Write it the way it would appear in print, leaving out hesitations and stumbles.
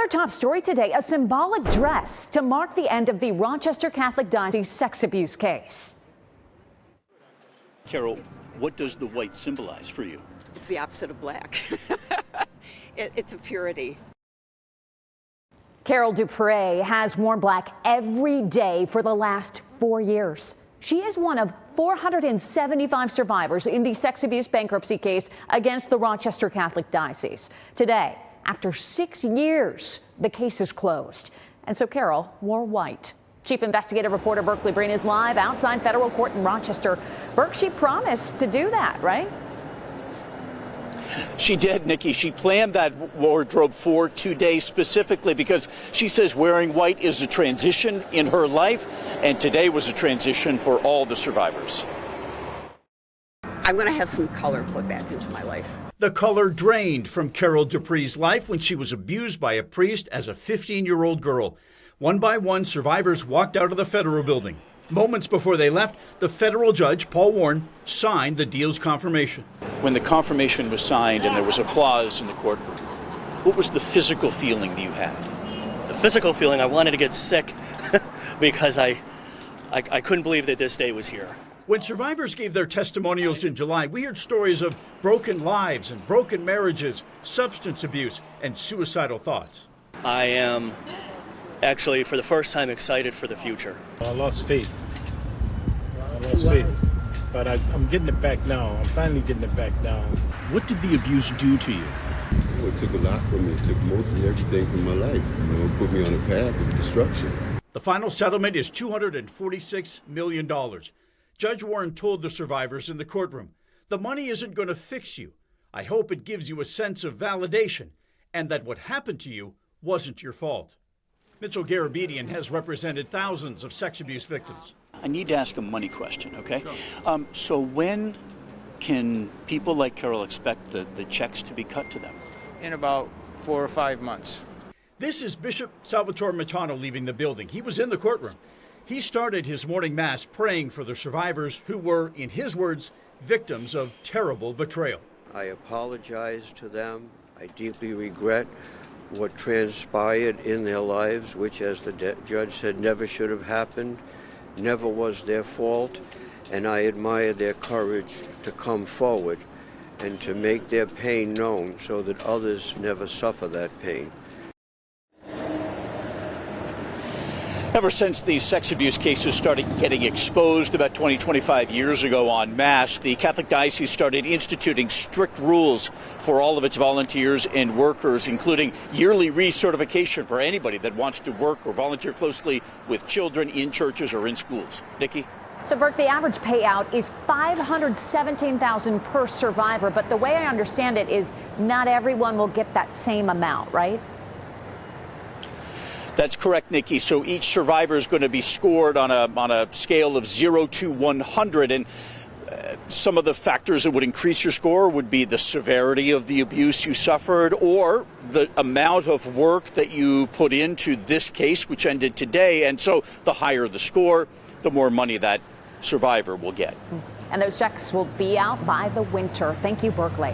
our top story today, a symbolic dress to mark the end of the Rochester Catholic Diocese sex abuse case. Carol, what does the white symbolize for you? It's the opposite of black. It's a purity. Carol Dupre has worn black every day for the last 4 years. She is one of 475 survivors in the sex abuse bankruptcy case against the Rochester Catholic Diocese. Today, after 6 years, the case is closed. And so Carol wore white. Chief investigative reporter Berkeley Breen is live outside federal court in Rochester. Burke, she promised to do that, right? She did, Nikki. She planned that wardrobe for today specifically because she says wearing white is a transition in her life, and today was a transition for all the survivors. I'm going to have some color put back into my life. The color drained from Carol Dupre's life when she was abused by a priest as a 15-year-old girl. One by one, survivors walked out of the federal building. Moments before they left, the federal judge, Paul Warren, signed the deal's confirmation. When the confirmation was signed and there was applause in the courtroom, what was the physical feeling that you had? The physical feeling, I wanted to get sick because I couldn't believe that this day was here. When survivors gave their testimonials in July, we heard stories of broken lives and broken marriages, substance abuse, and suicidal thoughts. I am actually, for the first time, excited for the future. I lost faith. But I'm getting it back now. I'm finally getting it back now. What did the abuse do to you? Well, it took a lot from me. It took mostly everything from my life. It put me on a path of destruction. The final settlement is $246 million. Judge Warren told the survivors in the courtroom, "The money isn't going to fix you. I hope it gives you a sense of validation and that what happened to you wasn't your fault." Mitchell Garabedian has represented thousands of sex abuse victims. I need to ask a money question, okay? So when can people like Carol expect the checks to be cut to them? In about 4 or 5 months. This is Bishop Salvatore Matano leaving the building. He was in the courtroom. He started his morning mass praying for the survivors who were, in his words, victims of terrible betrayal. I apologize to them. I deeply regret what transpired in their lives, which, as the judge said, never should have happened, never was their fault, and I admire their courage to come forward and to make their pain known so that others never suffer that pain. Ever since these sex abuse cases started getting exposed about 25 years ago en masse, the Catholic Diocese started instituting strict rules for all of its volunteers and workers, including yearly recertification for anybody that wants to work or volunteer closely with children in churches or in schools. Nikki? So, Burke, the average payout is $517,000 per survivor, but the way I understand it is not everyone will get that same amount, right? That's correct, Nikki. So each survivor is going to be scored on a scale of 0 to 100. And some of the factors that would increase your score would be the severity of the abuse you suffered or the amount of work that you put into this case, which ended today. And so the higher the score, the more money that survivor will get. And those checks will be out by the winter. Thank you, Berkeley.